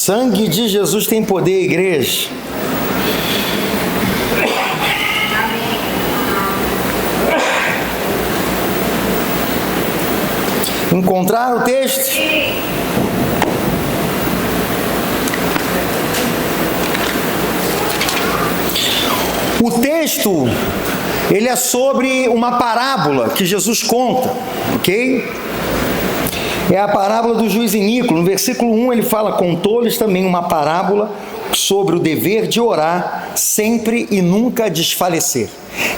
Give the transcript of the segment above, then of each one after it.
Sangue de Jesus tem poder, igreja. Encontraram o texto? O texto, ele é sobre uma parábola que Jesus conta, ok? É a parábola do juiz iníquo. No versículo 1 ele fala: contou-lhes também uma parábola sobre o dever de orar sempre e nunca desfalecer.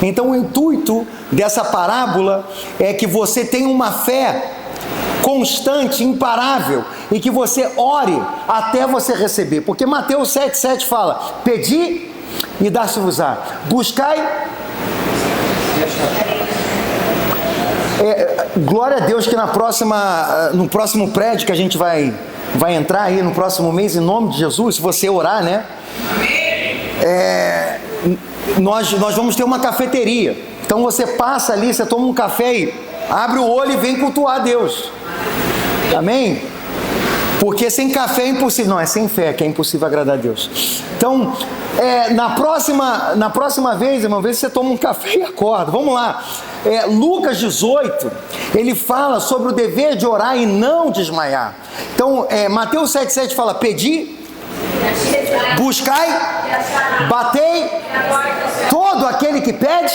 Então o intuito dessa parábola é que você tenha uma fé constante, imparável, e que você ore até você receber, porque Mateus 7,7 fala: pedi e dar-se-vos-á, buscai. Glória a Deus que no próximo prédio que a gente vai entrar aí no próximo mês, em nome de Jesus, se você orar, né? Nós vamos ter uma cafeteria. Então você passa ali, você toma um café e abre o olho e vem cultuar a Deus. Amém? Porque sem café é impossível. Não, é sem fé que é impossível agradar a Deus. Então, na próxima vez, irmão, vez você toma um café e acorda. Vamos lá. Lucas 18, ele fala sobre o dever de orar e não desmaiar. Então, Mateus 7,7 fala: pedi, buscai, batei, todo aquele que pede,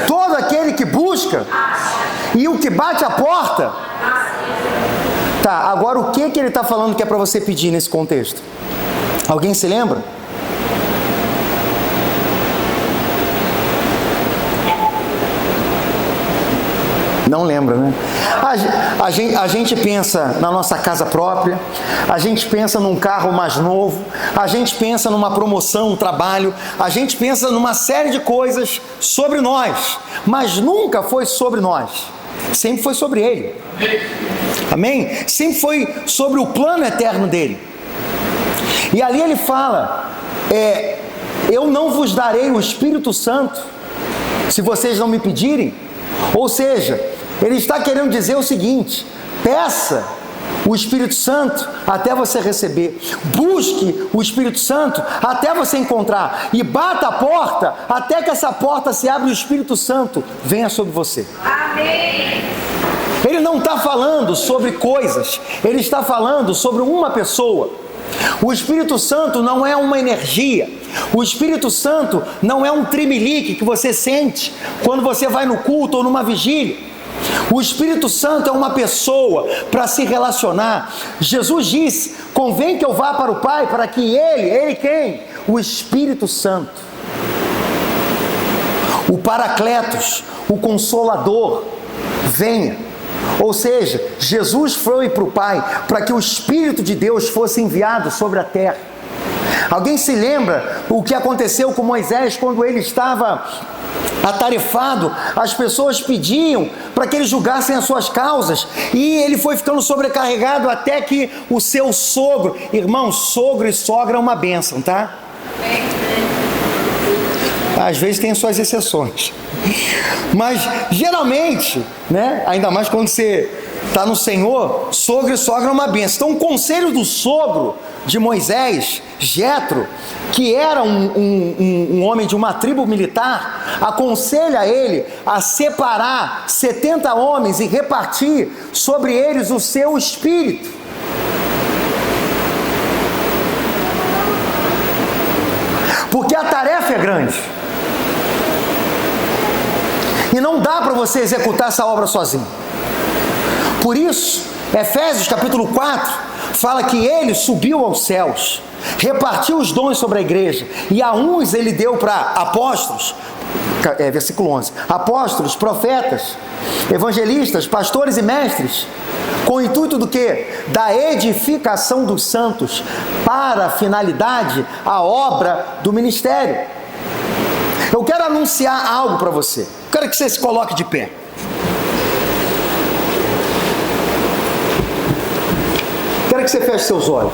todo aquele que busca, e o que bate a porta. Tá, agora o que ele está falando que é para você pedir nesse contexto? Alguém se lembra? Não lembra, né? A gente pensa na nossa casa própria, a gente pensa num carro mais novo, a gente pensa numa promoção, um trabalho, a gente pensa numa série de coisas sobre nós, mas nunca foi sobre nós, sempre foi sobre Ele. Amém? Sempre foi sobre o plano eterno dele. E ali ele fala: eu não vos darei o Espírito Santo se vocês não me pedirem. Ou seja, ele está querendo dizer o seguinte: peça o Espírito Santo até você receber, busque o Espírito Santo até você encontrar, e bata a porta até que essa porta se abra e o Espírito Santo venha sobre você. Amém. Ele não está falando sobre coisas, ele está falando sobre uma pessoa. O Espírito Santo não é uma energia, o Espírito Santo não é um trimelique que você sente quando você vai no culto ou numa vigília. O Espírito Santo é uma pessoa para se relacionar. Jesus disse: convém que eu vá para o Pai, para que Ele quem? O Espírito Santo, o Paracletos, o Consolador, venha. Ou seja, Jesus foi para o Pai para que o Espírito de Deus fosse enviado sobre a terra. Alguém se lembra o que aconteceu com Moisés quando ele estava atarefado? As pessoas pediam para que ele julgassem as suas causas, e ele foi ficando sobrecarregado até que o seu sogro, irmão, sogro e sogra é uma bênção, tá? Às vezes tem suas exceções, mas geralmente, né, ainda mais quando você está no Senhor, sogro e sogra é uma bênção. Então o conselho do sogro de Moisés, Jetro, que era um homem de uma tribo militar, aconselha ele a separar 70 homens e repartir sobre eles o seu espírito. Porque a tarefa é grande. E não dá para você executar essa obra sozinho. Por isso, Efésios capítulo 4 fala que ele subiu aos céus, repartiu os dons sobre a igreja, e a uns ele deu para apóstolos, versículo 11, apóstolos, profetas, evangelistas, pastores e mestres, com o intuito do quê? Da edificação dos santos, para a finalidade, a obra do ministério. Eu quero anunciar algo para você. Quero que você se coloque de pé. Quero que você feche seus olhos.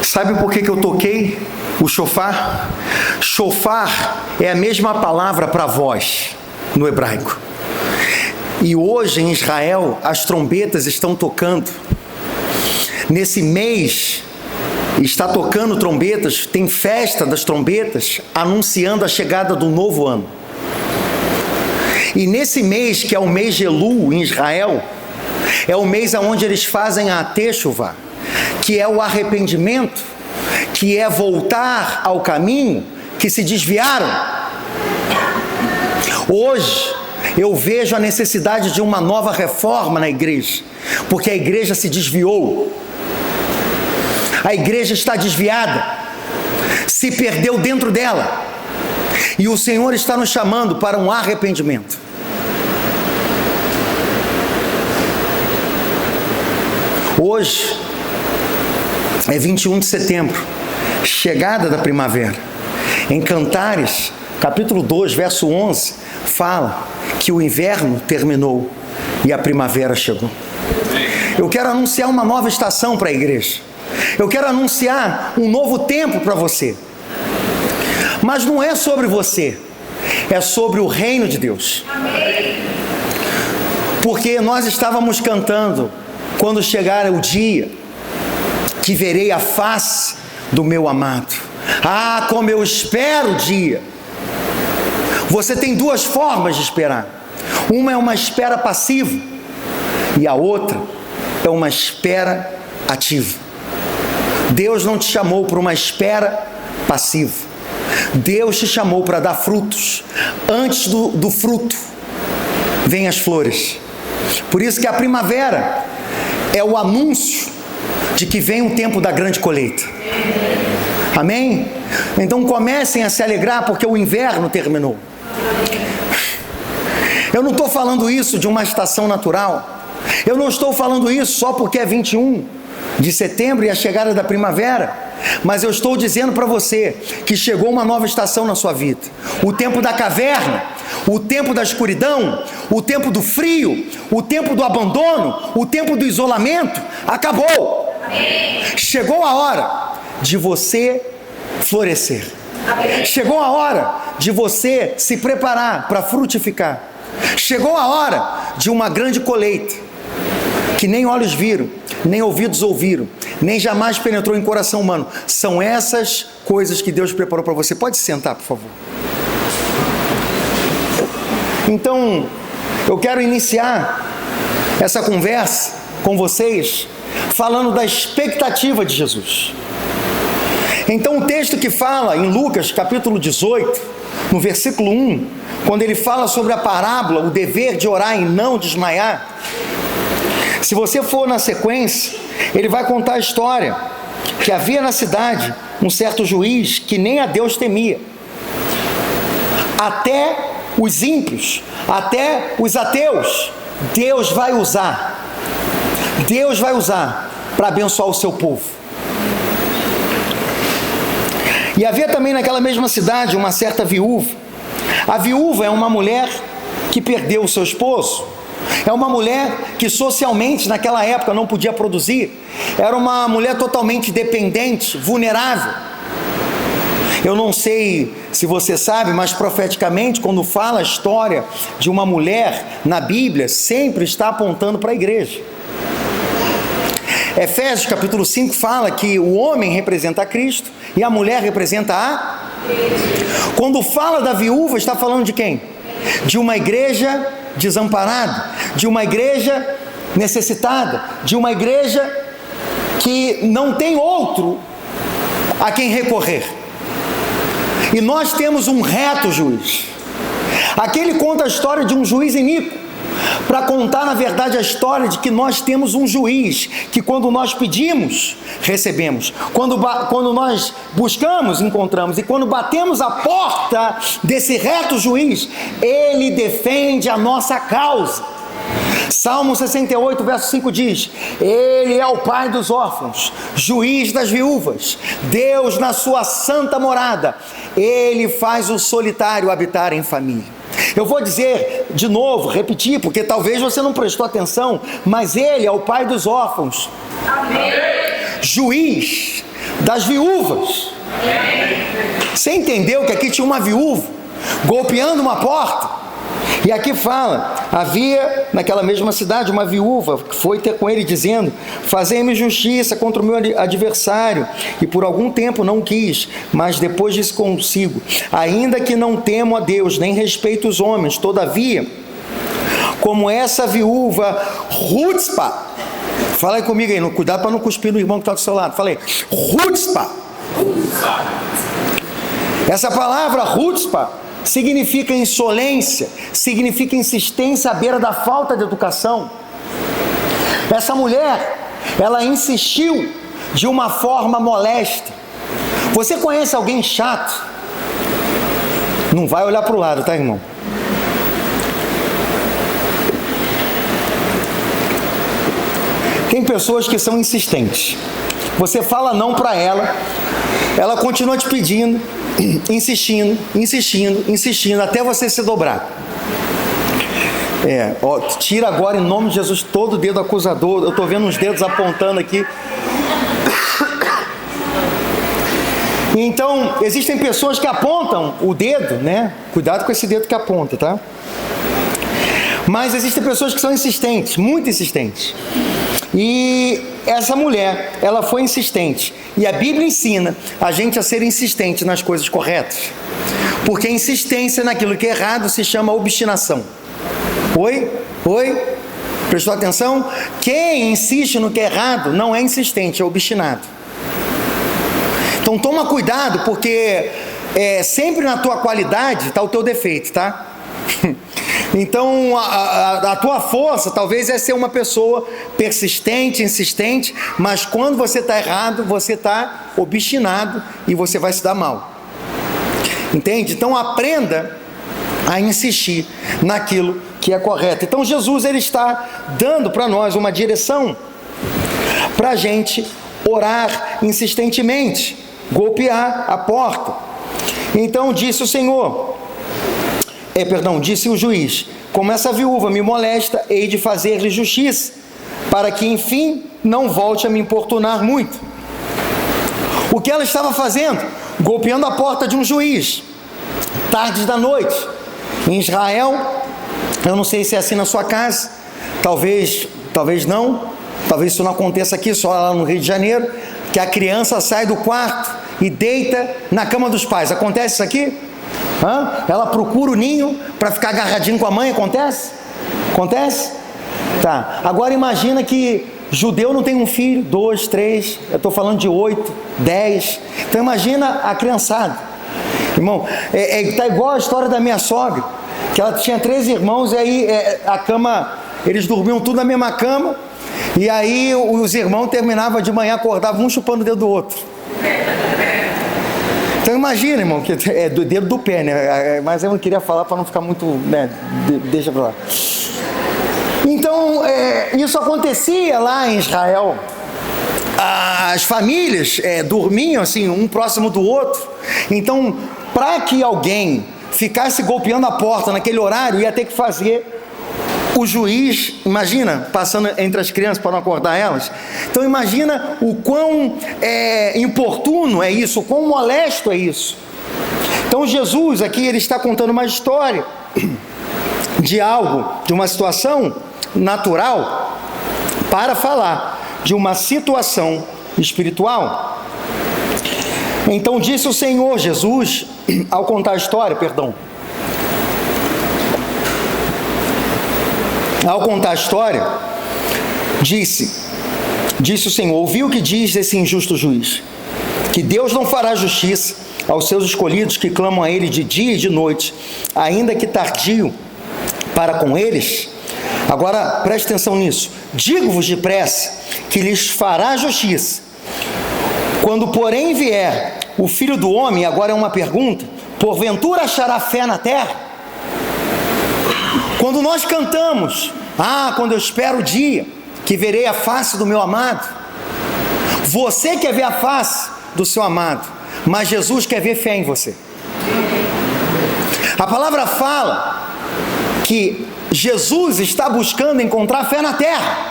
Sabe por que eu toquei o shofar? Shofar é a mesma palavra para voz no hebraico. E hoje em Israel as trombetas estão tocando. Nesse mês está tocando trombetas, tem festa das trombetas, anunciando a chegada do novo ano. E nesse mês, que é o mês de Elul em Israel, é o mês onde eles fazem a Teshuvah, que é o arrependimento, que é voltar ao caminho que se desviaram. Hoje eu vejo a necessidade de uma nova reforma na igreja, porque a igreja se desviou. A igreja está desviada, se perdeu dentro dela, e o Senhor está nos chamando para um arrependimento. Hoje é 21 de setembro, chegada da primavera. Em Cantares, capítulo 2, verso 11, fala que o inverno terminou e a primavera chegou. Eu quero anunciar uma nova estação para a igreja. Eu quero anunciar um novo tempo para você. Mas não é sobre você, é sobre o reino de Deus. Porque nós estávamos cantando: quando chegar o dia que verei a face do meu amado. Ah, como eu espero o dia. Você tem duas formas de esperar. Uma é uma espera passiva e a outra é uma espera ativa. Deus não te chamou para uma espera passiva. Deus te chamou para dar frutos. Antes do fruto vem as flores. Por isso que a primavera é o anúncio de que vem um tempo da grande colheita. Amém? Então comecem a se alegrar, porque o inverno terminou. Eu não estou falando isso de uma estação natural. Eu não estou falando isso só porque é 21 de setembro e a chegada da primavera. Mas eu estou dizendo para você que chegou uma nova estação na sua vida. O tempo da caverna, o tempo da escuridão, o tempo do frio, o tempo do abandono, o tempo do isolamento acabou. Chegou a hora de você florescer. Chegou a hora de você se preparar para frutificar. Chegou a hora de uma grande colheita que nem olhos viram, nem ouvidos ouviram, nem jamais penetrou em coração humano. São essas coisas que Deus preparou para você. Pode se sentar, por favor. Então, eu quero iniciar essa conversa com vocês falando da expectativa de Jesus. Então, o texto que fala em Lucas, capítulo 18, no versículo 1, quando ele fala sobre a parábola, o dever de orar e não desmaiar, se você for na sequência, ele vai contar a história que havia na cidade um certo juiz que nem a Deus temia. Até os ímpios, até os ateus, Deus vai usar para abençoar o seu povo. E havia também naquela mesma cidade uma certa viúva. A viúva é uma mulher que perdeu o seu esposo. É uma mulher que socialmente naquela época não podia produzir. Era uma mulher totalmente dependente, vulnerável. Eu não sei se você sabe, mas profeticamente, quando fala a história de uma mulher na Bíblia, sempre está apontando para a igreja. Efésios capítulo 5 fala que o homem representa a Cristo e a mulher representa a... Quando fala da viúva, está falando de quem? De uma igreja desamparada, de uma igreja necessitada, de uma igreja que não tem outro a quem recorrer. E nós temos um reto juiz. Aqui ele conta a história de um juiz iníquo, para contar na verdade a história de que nós temos um juiz, que quando nós pedimos, recebemos, quando nós buscamos, encontramos, e quando batemos a porta desse reto juiz, ele defende a nossa causa. Salmo 68, verso 5 diz: Ele é o pai dos órfãos, juiz das viúvas, Deus na sua santa morada, Ele faz o solitário habitar em família. Eu vou dizer de novo, repetir, porque talvez você não prestou atenção, mas Ele é o pai dos órfãos. Amém. Juiz das viúvas. Você entendeu que aqui tinha uma viúva golpeando uma porta? E aqui fala, havia naquela mesma cidade uma viúva que foi ter com ele dizendo: fazei-me justiça contra o meu adversário. E por algum tempo não quis, mas depois disse consigo: ainda que não temo a Deus, nem respeito os homens, todavia, como essa viúva Rutzpa, fala aí comigo aí, cuidado para não cuspir no irmão que está do seu lado, falei, Rutzpa. Essa palavra Rutzpa significa insolência, significa insistência à beira da falta de educação. Essa mulher, ela insistiu de uma forma molesta. Você conhece alguém chato? Não vai olhar para o lado, tá, irmão? Tem pessoas que são insistentes. Você fala não para ela, ela continua te pedindo, insistindo, até você se dobrar. Tira agora em nome de Jesus todo o dedo acusador. Eu estou vendo uns dedos apontando aqui. Então, existem pessoas que apontam o dedo, né? Cuidado com esse dedo que aponta, tá? Mas existem pessoas que são insistentes, muito insistentes. E essa mulher, ela foi insistente. E a Bíblia ensina a gente a ser insistente nas coisas corretas. Porque a insistência naquilo que é errado se chama obstinação. Oi? Prestou atenção? Quem insiste no que é errado não é insistente, é obstinado. Então toma cuidado, porque sempre na tua qualidade está o teu defeito, tá? Então a tua força talvez é ser uma pessoa persistente, insistente, mas quando você está errado, você está obstinado e você vai se dar mal. Entende? Então aprenda a insistir naquilo que é correto. Então Jesus, ele está dando para nós uma direção para a gente orar insistentemente, golpear a porta. Então disse o Senhor, disse o juiz: como essa viúva me molesta, hei de fazer-lhe justiça, para que enfim não volte a me importunar muito. O que ela estava fazendo? Golpeando a porta de um juiz, tardes da noite. Em Israel, eu não sei se é assim na sua casa, talvez não, talvez isso não aconteça aqui, só lá no Rio de Janeiro, que a criança sai do quarto e deita na cama dos pais. Acontece isso aqui? Ela procura o ninho para ficar agarradinho com a mãe, acontece? Acontece? Tá. Agora imagina que judeu não tem um filho, 2, 3, eu estou falando de 8, 10. Então imagina a criançada. Irmão, tá igual a história da minha sogra, que ela tinha 3 irmãos, e aí a cama, eles dormiam tudo na mesma cama, e aí os irmãos terminavam de manhã, acordavam um chupando o dedo do outro. Então imagina, irmão, que é do dedo do pé, né? Mas eu não queria falar para não ficar muito, né? Deixa para lá. Então, isso acontecia lá em Israel. As famílias dormiam assim, um próximo do outro. Então, para que alguém ficasse golpeando a porta naquele horário, ia ter que fazer o juiz, imagina, passando entre as crianças para não acordar elas. Então imagina o quão importuno é isso, o quão molesto é isso. Então Jesus aqui, ele está contando uma história de algo, de uma situação natural, para falar de uma situação espiritual. Então disse o Senhor Jesus, ao contar a história, ao contar a história, disse o Senhor: ouvi o que diz esse injusto juiz, que Deus não fará justiça aos seus escolhidos que clamam a Ele de dia e de noite, ainda que tardio para com eles. Agora preste atenção nisso: digo-vos depressa que lhes fará justiça. Quando porém vier o Filho do Homem, agora é uma pergunta, porventura achará fé na terra? Quando nós cantamos, quando eu espero o dia que verei a face do meu amado, você quer ver a face do seu amado, mas Jesus quer ver fé em você. A palavra fala que Jesus está buscando encontrar fé na terra.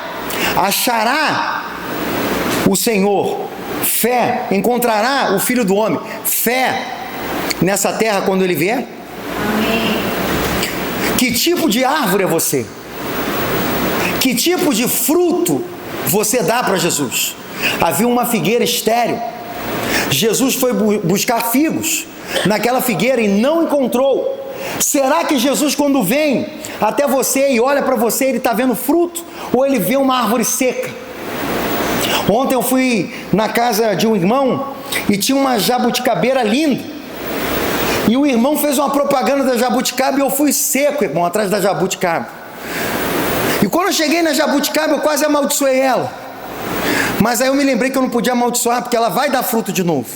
Achará o Senhor Fé. Encontrará o Filho do Homem. Fé nessa terra quando ele vier? Amém. Que tipo de árvore é você? Que tipo de fruto você dá para Jesus? Havia uma figueira estéril. Jesus foi buscar figos naquela figueira e não encontrou. Será que Jesus, quando vem até você e olha para você, ele está vendo fruto? Ou ele vê uma árvore seca? Ontem eu fui na casa de um irmão e tinha uma jabuticabeira linda. E o irmão fez uma propaganda da jabuticaba e eu fui seco, irmão, atrás da jabuticaba. E quando eu cheguei na jabuticaba, eu quase amaldiçoei ela. Mas aí eu me lembrei que eu não podia amaldiçoar, porque ela vai dar fruto de novo.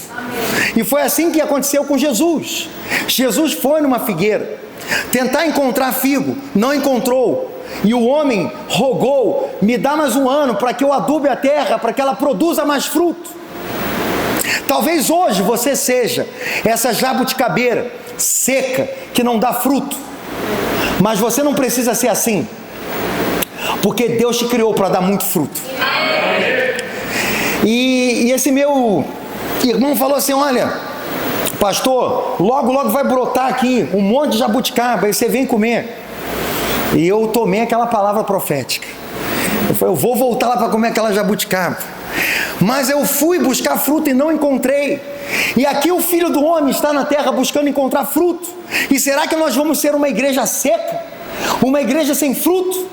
E foi assim que aconteceu com Jesus. Jesus foi numa figueira tentar encontrar figo, não encontrou. E o homem rogou: me dá mais um ano para que eu adube a terra, para que ela produza mais fruto. Talvez hoje você seja essa jabuticabeira seca, que não dá fruto. Mas você não precisa ser assim, porque Deus te criou para dar muito fruto. E esse meu irmão falou assim: olha, pastor, logo vai brotar aqui um monte de jabuticaba, aí você vem comer. E eu tomei aquela palavra profética. Eu falei: eu vou voltar lá para comer aquela jabuticaba. Mas eu fui buscar fruto e não encontrei. E aqui o Filho do Homem está na terra buscando encontrar fruto. E será que nós vamos ser uma igreja seca? Uma igreja sem fruto?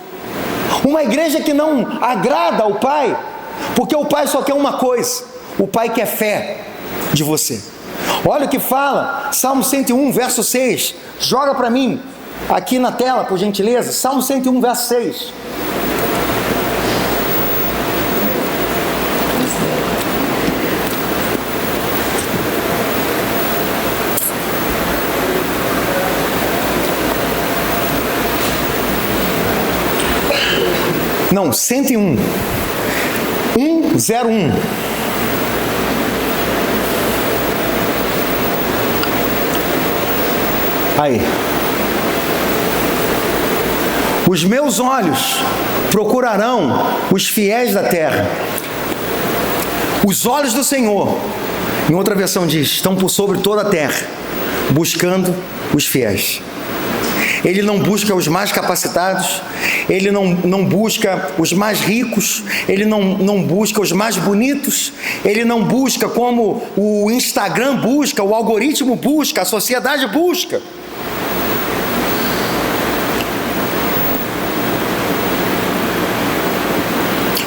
Uma igreja que não agrada ao Pai? Porque o Pai só quer uma coisa: o Pai quer fé de você. Olha o que fala Salmo 101, verso 6. Joga para mim aqui na tela, por gentileza. Salmo 101, verso 6. Não, 101. 101. Aí. Os meus olhos procurarão os fiéis da terra. Os olhos do Senhor, em outra versão diz, estão por sobre toda a terra, buscando os fiéis. Ele não busca os mais capacitados, ele não busca os mais ricos, ele não busca os mais bonitos, ele não busca como o Instagram busca, o algoritmo busca, a sociedade busca.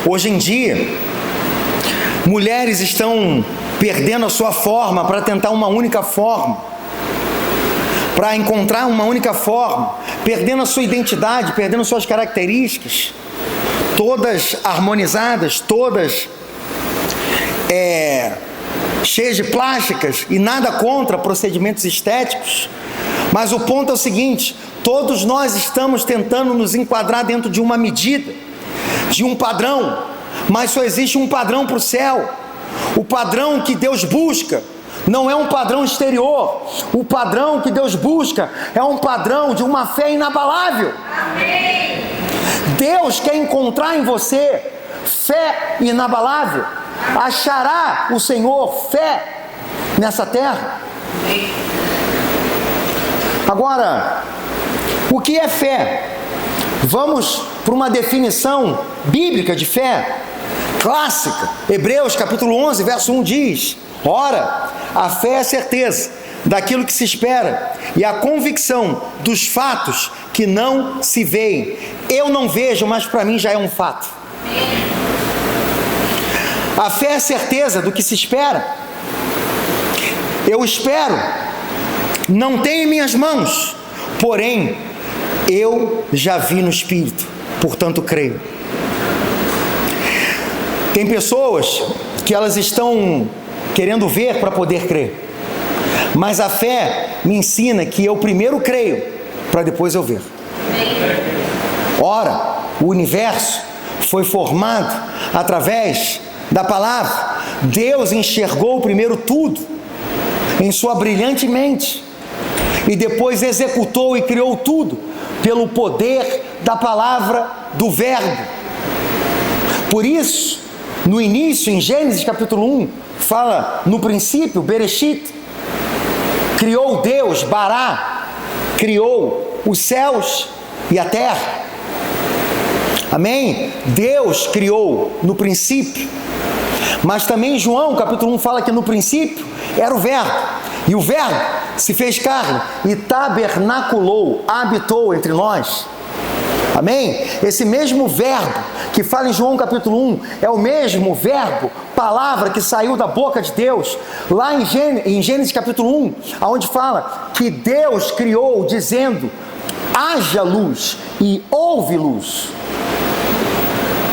Hoje em dia, mulheres estão perdendo a sua forma para tentar uma única forma, para encontrar uma única forma, perdendo a sua identidade, perdendo suas características, todas harmonizadas, todas cheias de plásticas, e nada contra procedimentos estéticos, mas o ponto é o seguinte: todos nós estamos tentando nos enquadrar dentro de uma medida, de um padrão, mas só existe um padrão para o céu. O padrão que Deus busca não é um padrão exterior. O padrão que Deus busca é um padrão de uma fé inabalável. Amém. Deus quer encontrar em você fé inabalável. Achará o Senhor fé nessa terra? Agora, o que é fé? Vamos para uma definição bíblica de fé, clássica. Hebreus capítulo 11, verso 1 diz: ora, a fé é a certeza daquilo que se espera e a convicção dos fatos que não se veem. Eu não vejo, mas para mim já é um fato. A fé é a certeza do que se espera. Eu espero, não tem em minhas mãos, porém eu já vi no Espírito, portanto creio. Tem pessoas que elas estão querendo ver para poder crer, mas a fé me ensina que eu primeiro creio para depois eu ver. Ora, o universo foi formado através da palavra. Deus enxergou primeiro tudo em sua brilhante mente e depois executou e criou tudo pelo poder da palavra do Verbo. Por isso, no início, em Gênesis capítulo 1, fala no princípio, Bereshit, criou Deus, Bará, criou os céus e a terra. Amém? Deus criou no princípio. Mas também João capítulo 1 fala que no princípio era o Verbo. E o Verbo se fez carne e tabernaculou, habitou entre nós. Amém? Esse mesmo verbo que fala em João capítulo 1 é o mesmo verbo, palavra que saiu da boca de Deus lá em Gênesis capítulo 1, onde fala que Deus criou dizendo: haja luz e houve luz.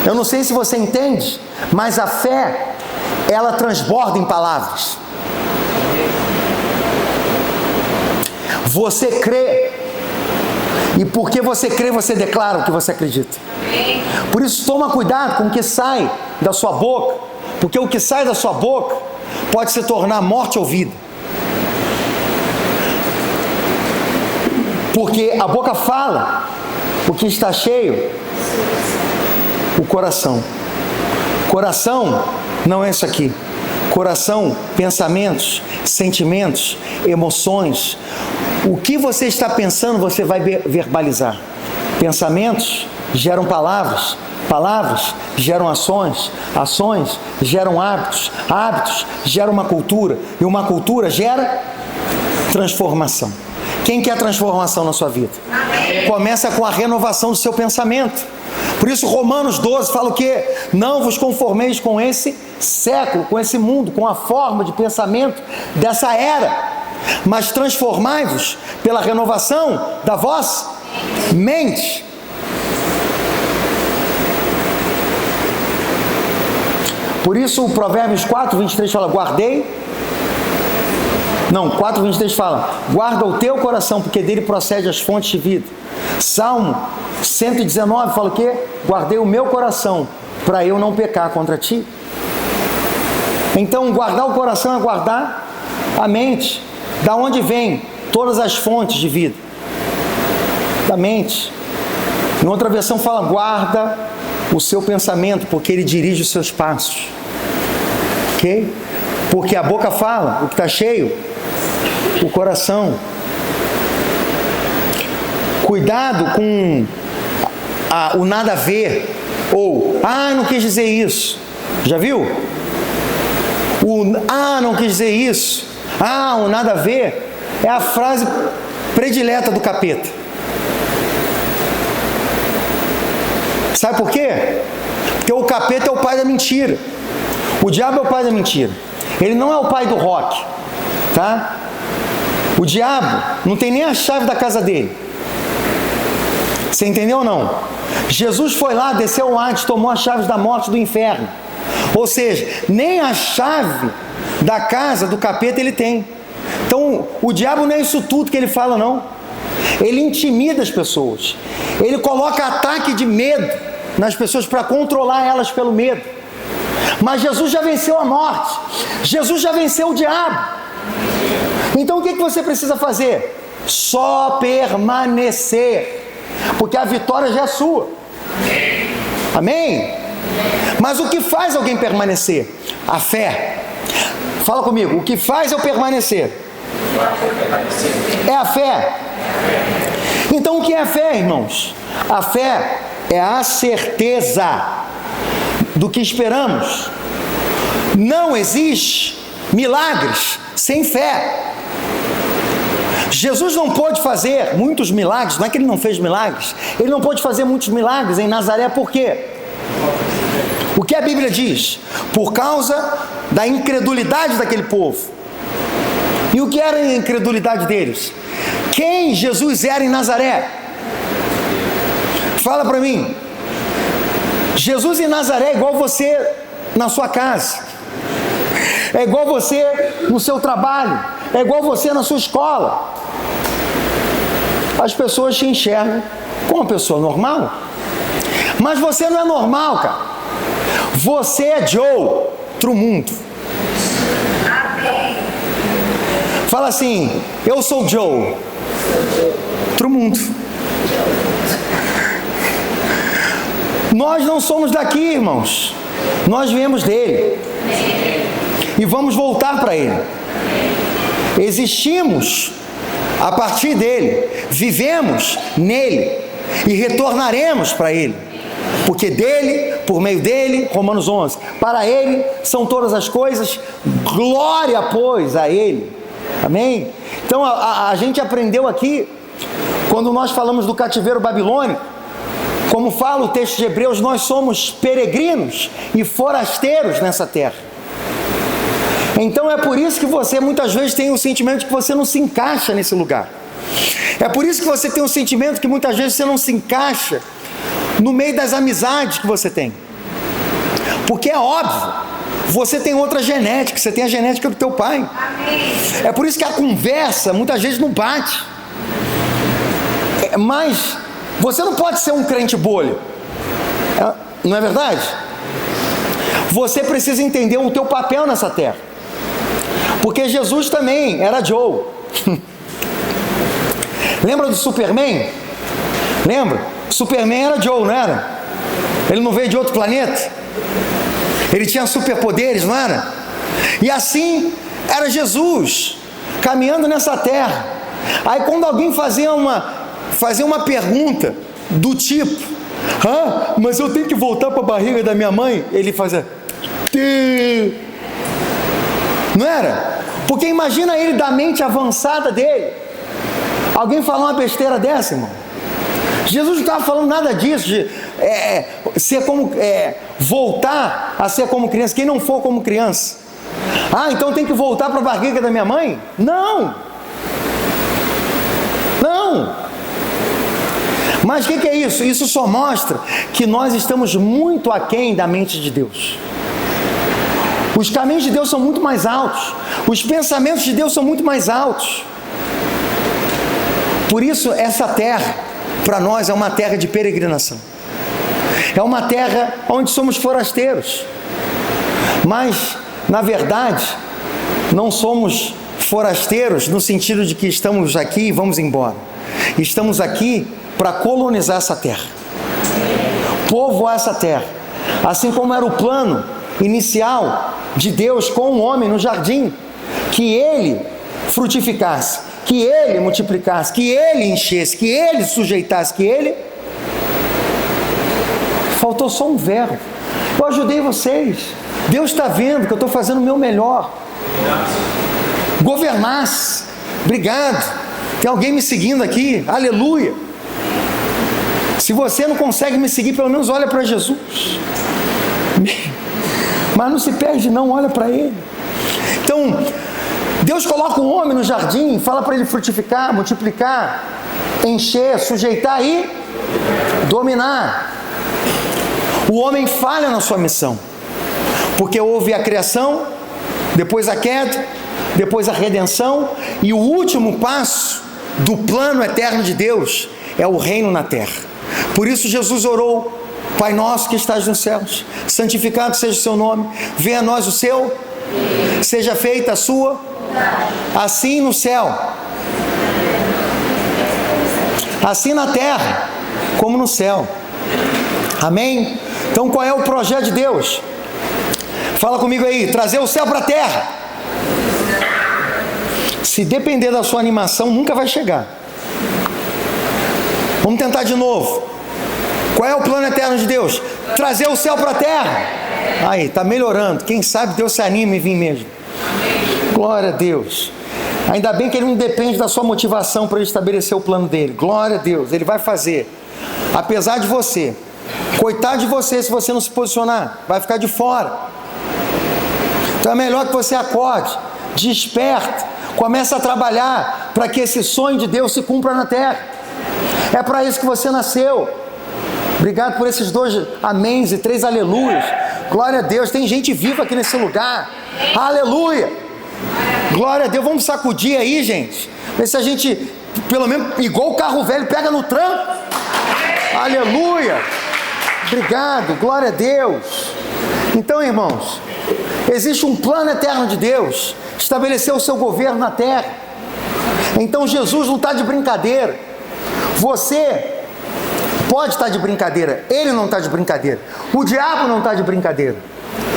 Eu não sei se você entende, mas a fé, ela transborda em palavras. Você crê, e porque você crê, você declara o que você acredita. Por isso, toma cuidado com o que sai da sua boca, porque o que sai da sua boca pode se tornar morte ou vida. Porque a boca fala o que está cheio, o coração. Coração não é isso aqui. Coração, pensamentos, sentimentos, emoções. O que você está pensando, você vai verbalizar. Pensamentos geram palavras, palavras geram ações, ações geram hábitos, hábitos geram uma cultura, e uma cultura gera transformação. Quem quer transformação na sua vida? Começa com a renovação do seu pensamento. Por isso Romanos 12 fala o quê? Não vos conformeis com esse século, com esse mundo, com a forma de pensamento dessa era, mas transformai-vos pela renovação da vossa mente. Por isso o Provérbios 4:23 fala: 4:23 fala: guarda o teu coração, porque dele procede as fontes de vida. Salmo 119 fala o quê? Guardei o meu coração, para eu não pecar contra ti. Então, guardar o coração é guardar a mente. Da onde vem todas as fontes de vida? Da mente. Em outra versão fala: guarda o seu pensamento, porque ele dirige os seus passos. Ok? Porque a boca fala o que está cheio, o coração. Cuidado com o nada a ver, ou não quis dizer isso. Já viu? Não quis dizer isso. O nada a ver é a frase predileta do capeta. Sabe por quê? Porque o capeta é o pai da mentira. O diabo é o pai da mentira. Ele não é o pai do rock, tá? O diabo não tem nem a chave da casa dele. Você entendeu ou não? Jesus foi lá, desceu o Hades, tomou as chaves da morte e do inferno. Ou seja, nem a chave da casa do capeta ele tem. Então, o diabo não é isso tudo que ele fala, não. Ele intimida as pessoas. Ele coloca ataque de medo nas pessoas para controlar elas pelo medo. Mas Jesus já venceu a morte. Jesus já venceu o diabo. Então, o que você precisa fazer? Só permanecer. Porque a vitória já é sua. Amém? Mas o que faz alguém permanecer? A fé. Fala comigo, o que faz eu permanecer? É a fé. Então o que é a fé, irmãos? A fé é a certeza do que esperamos. Não existe milagres sem fé. Jesus não pôde fazer muitos milagres, não é que ele não fez milagres, ele não pôde fazer muitos milagres em Nazaré, por quê? O que a Bíblia diz? Por causa da incredulidade daquele povo. E o que era a incredulidade deles? Quem Jesus era em Nazaré? Fala para mim. Jesus em Nazaré é igual você na sua casa, é igual você no seu trabalho, é igual você na sua escola. As pessoas te enxergam como uma pessoa normal, mas você não é normal, cara. Você é Joe, outro mundo. Fala assim: eu sou Joe, outro mundo. Nós não somos daqui, irmãos. Nós viemos dele e vamos voltar para ele. Existimos a partir dele, vivemos nele e retornaremos para ele, porque dele, por meio dele, Romanos 11, para ele são todas as coisas, glória pois a ele. Amém? Então a gente aprendeu aqui, quando nós falamos do cativeiro babilônico, como fala o texto de Hebreus, nós somos peregrinos e forasteiros nessa terra. Então é por isso que você muitas vezes tem o sentimento de que você não se encaixa nesse lugar. É por isso que você tem o sentimento que muitas vezes você não se encaixa no meio das amizades que você tem. Porque é óbvio, você tem outra genética, você tem a genética do teu pai. Amém. É por isso que a conversa muitas vezes não bate. Mas você não pode ser um crente bolha, não é verdade? Você precisa entender o teu papel nessa terra, porque Jesus também era Joe. Lembra do Superman? Lembra? Superman era Joe, não era? Ele não veio de outro planeta? Ele tinha superpoderes, não era? E assim era Jesus, caminhando nessa terra. Aí quando alguém fazia uma pergunta do tipo, mas eu tenho que voltar para a barriga da minha mãe, ele fazia, não era? Porque imagina ele da mente avançada dele, alguém falar uma besteira dessa, irmão. Jesus não estava falando nada disso, de ser como, voltar a ser como criança. Quem não for como criança, então tem que voltar para a barriga da minha mãe? Não. Mas o que é isso? Isso só mostra que nós estamos muito aquém da mente de Deus. Os caminhos de Deus são muito mais altos, os pensamentos de Deus são muito mais altos. Por isso essa terra, para nós, é uma terra de peregrinação. É uma terra onde somos forasteiros. Mas, na verdade, não somos forasteiros no sentido de que estamos aqui e vamos embora. Estamos aqui para colonizar essa terra, povoar essa terra, assim como era o plano inicial de Deus com o homem no jardim, que ele frutificasse, que ele multiplicasse, que ele enchesse, que ele sujeitasse, que ele... Faltou só um verbo. Eu ajudei vocês. Deus está vendo que eu estou fazendo o meu melhor. Governasse. Obrigado. Tem alguém me seguindo aqui? Aleluia. Se você não consegue me seguir, pelo menos olha para Jesus. Mas não se perde não, olha para Ele. Então, Deus coloca o homem no jardim, fala para ele frutificar, multiplicar, encher, sujeitar e dominar. O homem falha na sua missão, porque houve a criação, depois a queda, depois a redenção, e o último passo do plano eterno de Deus é o reino na terra. Por isso Jesus orou: Pai nosso que estás nos céus, santificado seja o seu nome, venha a nós o seu, seja feita a sua, assim no céu, assim na terra, como no céu. Amém? Então qual é o projeto de Deus? Fala comigo aí: trazer o céu para a terra. Se depender da sua animação, nunca vai chegar. Vamos tentar de novo. Qual é o plano eterno de Deus? Trazer o céu para a terra. Aí, está melhorando. Quem sabe Deus se anima e vir mesmo. Glória a Deus. Ainda bem que Ele não depende da sua motivação para Ele estabelecer o plano dele. Glória a Deus, Ele vai fazer. Apesar de você. Coitado de você se você não se posicionar. Vai ficar de fora. Então é melhor que você acorde, desperte, comece a trabalhar para que esse sonho de Deus se cumpra na terra. É para isso que você nasceu. Obrigado por esses 2 améns e 3 aleluias. Glória a Deus, tem gente viva aqui nesse lugar. Aleluia. Glória a Deus, vamos sacudir aí, gente. Ver se a gente, pelo menos, igual o carro velho, pega no tranco. Aleluia. Obrigado, glória a Deus. Então, irmãos, existe um plano eterno de Deus, estabeleceu o seu governo na terra. Então Jesus não está de brincadeira. Você pode estar de brincadeira. Ele não está de brincadeira. O diabo não está de brincadeira.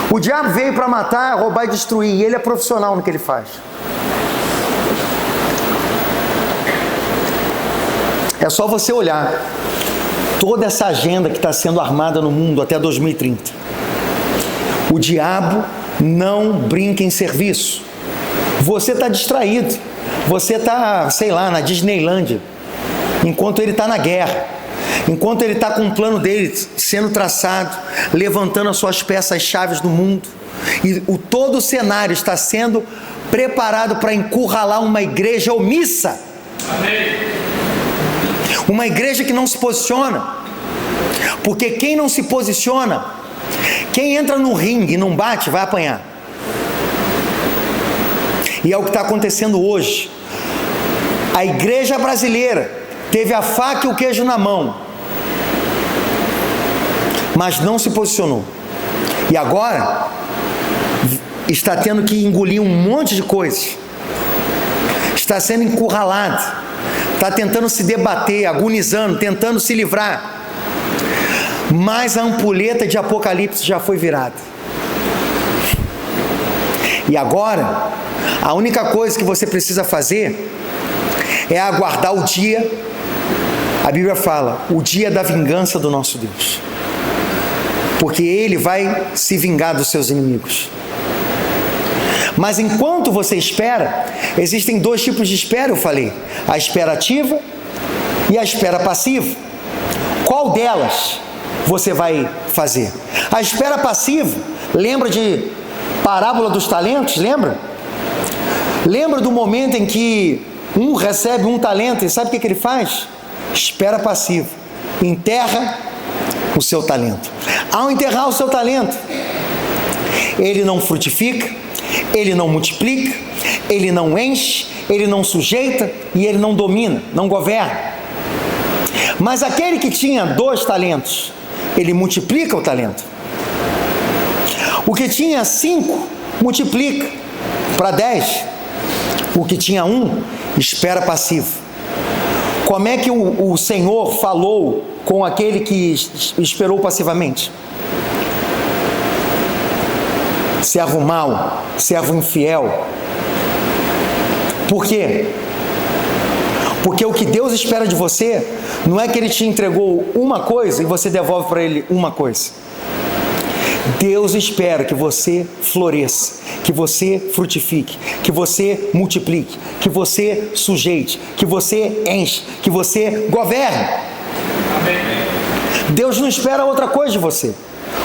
O diabo veio para matar, roubar e destruir. E ele é profissional no que ele faz. É só você olhar toda essa agenda que está sendo armada no mundo até 2030. O diabo não brinca em serviço. Você está distraído. Você está, sei lá, na Disneylândia, enquanto ele está na guerra. Enquanto ele está com o plano dele sendo traçado, levantando as suas peças-chave do mundo. E todo o cenário está sendo preparado para encurralar uma igreja omissa. Amém. Uma igreja que não se posiciona. Porque quem não se posiciona, quem entra no ringue e não bate, vai apanhar. E é o que está acontecendo hoje. A igreja brasileira teve a faca e o queijo na mão, mas não se posicionou. E agora está tendo que engolir um monte de coisas. Está sendo encurralado. Está tentando se debater, agonizando, tentando se livrar. Mas a ampulheta de Apocalipse já foi virada. E agora, a única coisa que você precisa fazer é aguardar o dia. A Bíblia fala, o dia da vingança do nosso Deus. Porque Ele vai se vingar dos seus inimigos. Mas enquanto você espera, existem dois tipos de espera, eu falei. A espera ativa e a espera passiva. Qual delas você vai fazer? A espera passiva, lembra de parábola dos talentos, lembra? Lembra do momento em que um recebe um talento e sabe o que ele faz? Espera passiva, enterra o seu talento. Ao enterrar o seu talento, ele não frutifica, ele não multiplica, ele não enche, ele não sujeita e ele não domina, não governa. Mas aquele que tinha 2 talentos, ele multiplica o talento. O que tinha 5, multiplica para 10. O que tinha 1, espera passivo. Como é que o Senhor falou com aquele que esperou passivamente? Servo mau, servo infiel. Por quê? Porque o que Deus espera de você não é que Ele te entregou uma coisa e você devolve para Ele uma coisa. Deus espera que você floresça, que você frutifique, que você multiplique, que você sujeite, que você enche, que você governe. Deus não espera outra coisa de você.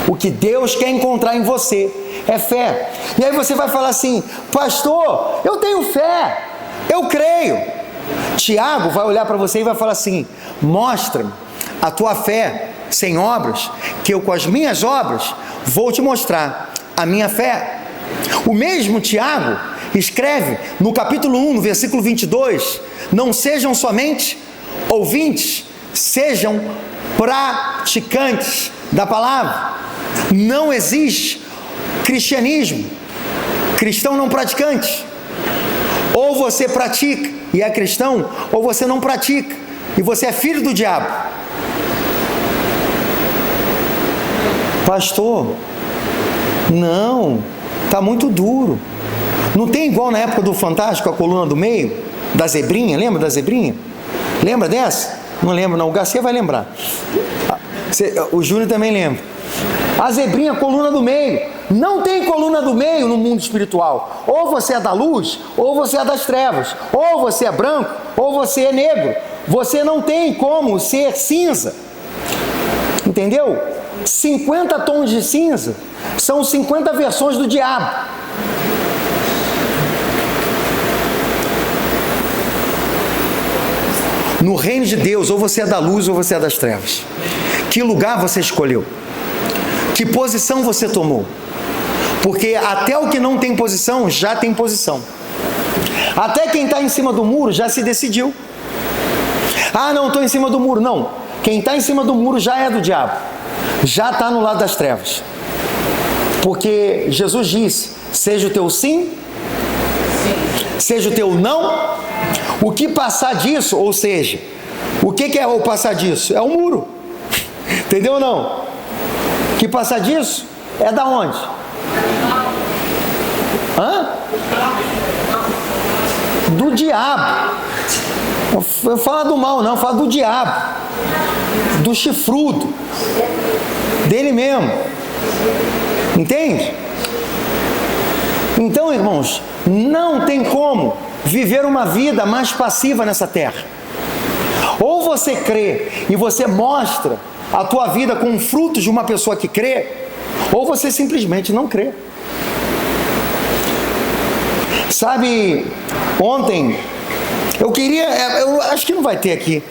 O que Deus quer encontrar em você é fé. E aí você vai falar assim: pastor, eu tenho fé, eu creio. Tiago vai olhar para você e vai falar assim: mostra-me a tua fé sem obras, que eu com as minhas obras vou te mostrar a minha fé. O mesmo Tiago escreve no capítulo 1, no versículo 22, não sejam somente ouvintes, sejam praticantes da palavra. Não existe cristianismo, cristão não praticante. Ou você pratica e é cristão, ou você não pratica e você é filho do diabo. Pastor, não, está muito duro. Não tem igual na época do Fantástico, a coluna do meio, da zebrinha, lembra da zebrinha? Lembra dessa? Não lembro não, o Garcia vai lembrar. O Júnior também lembra. A zebrinha, a coluna do meio. Não tem coluna do meio no mundo espiritual. Ou você é da luz, ou você é das trevas. Ou você é branco, ou você é negro. Você não tem como ser cinza. Entendeu? 50 tons de cinza são 50 versões do diabo. No reino de Deus, ou você é da luz ou você é das trevas. Que lugar você escolheu? Que posição você tomou? Porque até o que não tem posição, já tem posição. Até quem está em cima do muro já se decidiu. Ah, não, estou em cima do muro. Não, quem está em cima do muro já é do diabo. Já está no lado das trevas. Porque Jesus disse: seja o teu sim, seja o teu não. O que passar disso, ou seja, o que é o passar disso? É o muro. Entendeu ou não? Que passar disso é da onde? Hã? Do diabo. Eu falo do mal, não, eu falo do diabo, do chifrudo, dele mesmo. Entende? Então, irmãos, não tem como viver uma vida mais passiva nessa terra. Ou você crê e você mostra a tua vida com frutos de uma pessoa que crê, ou você simplesmente não crê. Sabe, ontem, eu acho que não vai ter aqui,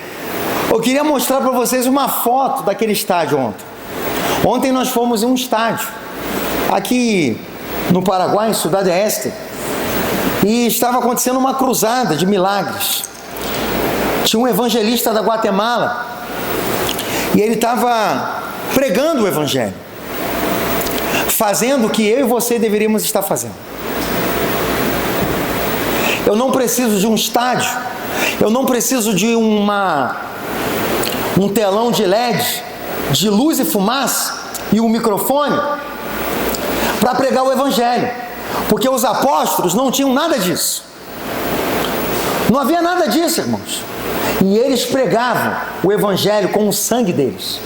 eu queria mostrar para vocês uma foto daquele estádio ontem. Ontem nós fomos em um estádio, aqui no Paraguai, em Ciudad Este, e estava acontecendo uma cruzada de milagres. Tinha um evangelista da Guatemala, e ele estava pregando o evangelho, fazendo o que eu e você deveríamos estar fazendo. Eu não preciso de um estádio, eu não preciso de um telão de LED, de luz e fumaça e um microfone para pregar o evangelho, porque os apóstolos não tinham nada disso. Não havia nada disso, irmãos. E eles pregavam o evangelho com o sangue deles.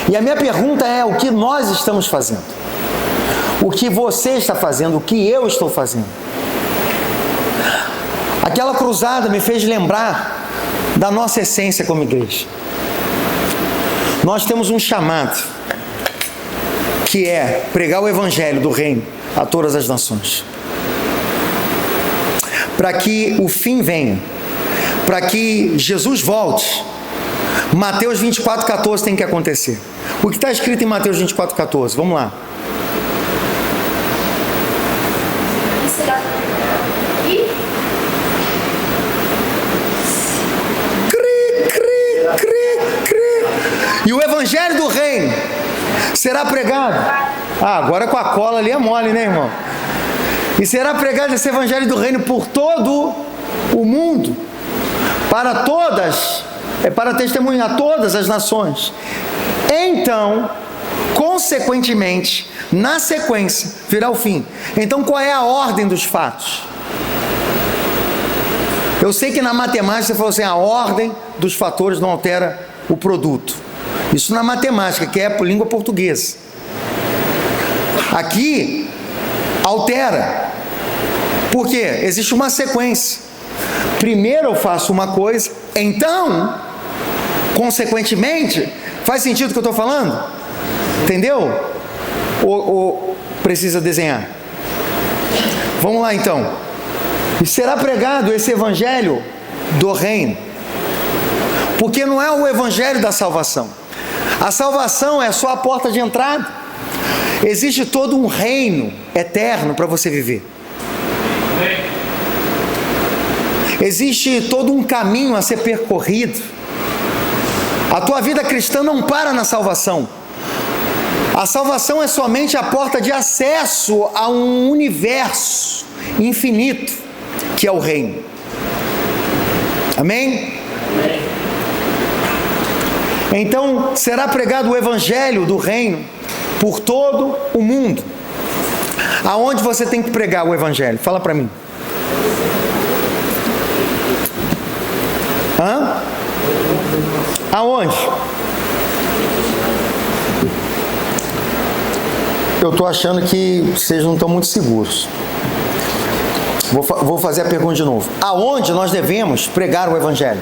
E a minha pergunta é: o que nós estamos fazendo? O que você está fazendo? O que eu estou fazendo? Aquela cruzada me fez lembrar da nossa essência como igreja. Nós temos um chamado, que é pregar o evangelho do reino a todas as nações, para que o fim venha, para que Jesus volte. Mateus 24,14 tem que acontecer. O que está escrito em Mateus 24,14? Vamos lá. E o evangelho do reino será pregado. Agora com a cola ali é mole, né, irmão? E será pregado esse evangelho do reino por todo o mundo, para testemunhar todas as nações. Então, consequentemente, na sequência, virá o fim. Então, qual é a ordem dos fatos? Eu sei que na matemática você falou assim: a ordem dos fatores não altera o produto. Isso na matemática, que é língua portuguesa. Aqui, altera. Por quê? Existe uma sequência. Primeiro eu faço uma coisa, então, consequentemente, faz sentido o que eu estou falando? Entendeu? Ou precisa desenhar? Vamos lá então. E será pregado esse evangelho do reino, porque não é o evangelho da salvação. A salvação é só a porta de entrada. Existe todo um reino eterno para você viver. Existe todo um caminho a ser percorrido. A tua vida cristã não para na salvação. A salvação é somente a porta de acesso a um universo infinito, que é o reino. Amém? Então, será pregado o evangelho do reino por todo o mundo. Aonde você tem que pregar o evangelho? Fala para mim. Aonde? Eu estou achando que vocês não estão muito seguros. Vou fazer a pergunta de novo. Aonde nós devemos pregar o evangelho?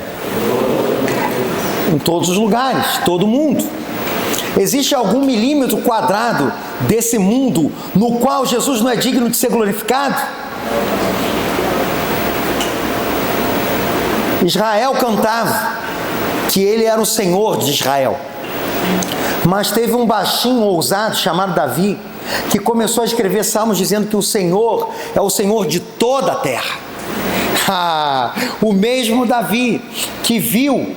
Em todos os lugares, todo mundo. Existe algum milímetro quadrado desse mundo no qual Jesus não é digno de ser glorificado? Israel cantava que ele era o Senhor de Israel, mas teve um baixinho ousado chamado Davi, que começou a escrever salmos dizendo que o Senhor é o Senhor de toda a terra. O mesmo Davi que viu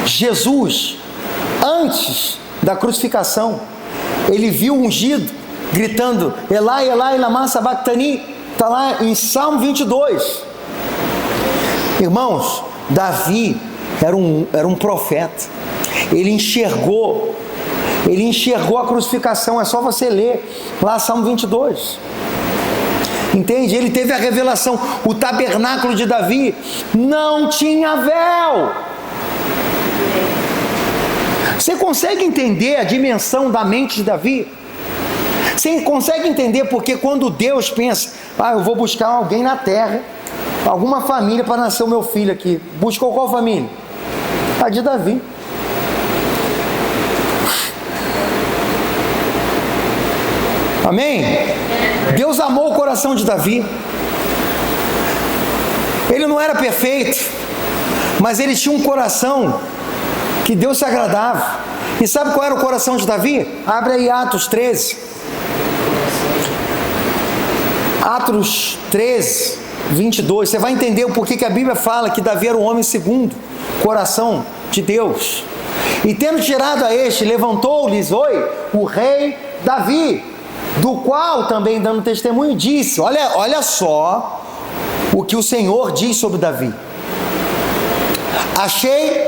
Jesus antes da crucificação, ele viu o ungido gritando Elai, Elai, lama sabachthani. Está lá em Salmo 22. Irmãos, Davi era um profeta. Ele enxergou a crucificação. É só você ler lá Salmo 22. Entende? Ele teve a revelação. O tabernáculo de Davi não tinha véu. Você consegue entender a dimensão da mente de Davi? Você consegue entender porque quando Deus pensa, eu vou buscar alguém na terra, alguma família para nascer o meu filho aqui. Buscou qual família? A de Davi. Amém? Deus amou o coração de Davi. Ele não era perfeito, mas ele tinha um coração que Deus se agradava. E sabe qual era o coração de Davi? Abre aí Atos 13. Atos 13, 22. Você vai entender o porquê que a Bíblia fala que Davi era o homem segundo o coração de Deus. E tendo tirado a este, levantou-lhes o rei Davi, do qual também dando testemunho disse, olha só o que o Senhor diz sobre Davi: achei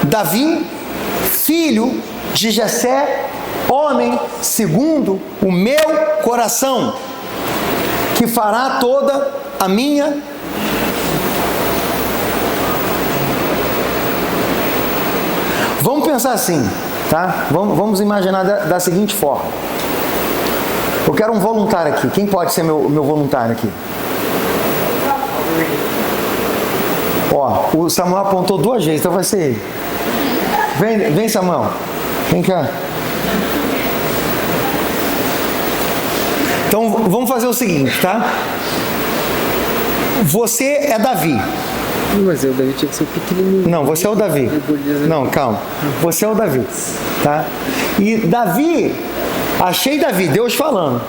Davi, filho de Jessé, homem segundo o meu coração, que fará toda a minha Vamos pensar assim, tá? Vamos imaginar da seguinte forma. Eu quero um voluntário aqui. Quem pode ser meu voluntário aqui? Ó, o Samuel apontou 2 vezes, então vai ser ele. Vem Samuel. Vem cá. Então vamos fazer o seguinte, tá? Você é Davi. Mas o Davi tinha que ser pequenininho. Não, você é o Davi. Não, calma. Você é o Davi, tá? E Davi, achei Davi, Deus falando,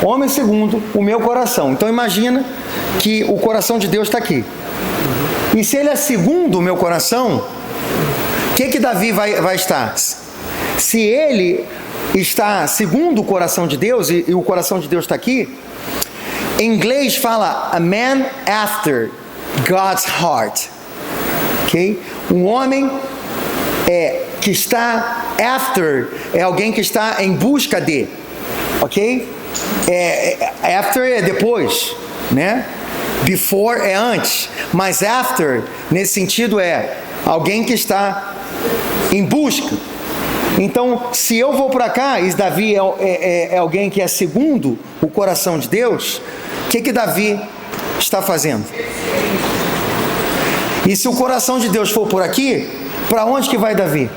homem segundo o meu coração. Então imagina que o coração de Deus está aqui. E se ele é segundo o meu coração, o que Davi vai estar? Se ele está segundo o coração de Deus, e o coração de Deus está aqui, em inglês fala a man after God's heart, ok? Um homem que está after, é alguém que está em busca de, ok? After é depois, né? Before é antes, mas after, nesse sentido, é alguém que está em busca. Então, se eu vou para cá, e Davi é alguém que é segundo o coração de Deus, o que Davi está fazendo? E se o coração de Deus for por aqui, para onde que vai Davi?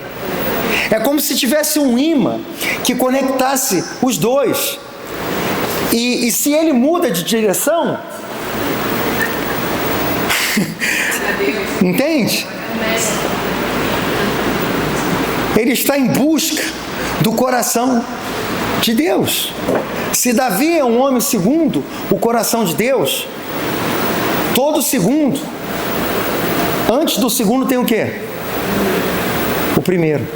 É como se tivesse um imã que conectasse os dois. E se ele muda de direção, entende? Ele está em busca do coração de Deus. Se Davi é um homem segundo o coração de Deus, todo segundo, antes do segundo tem o quê? O primeiro.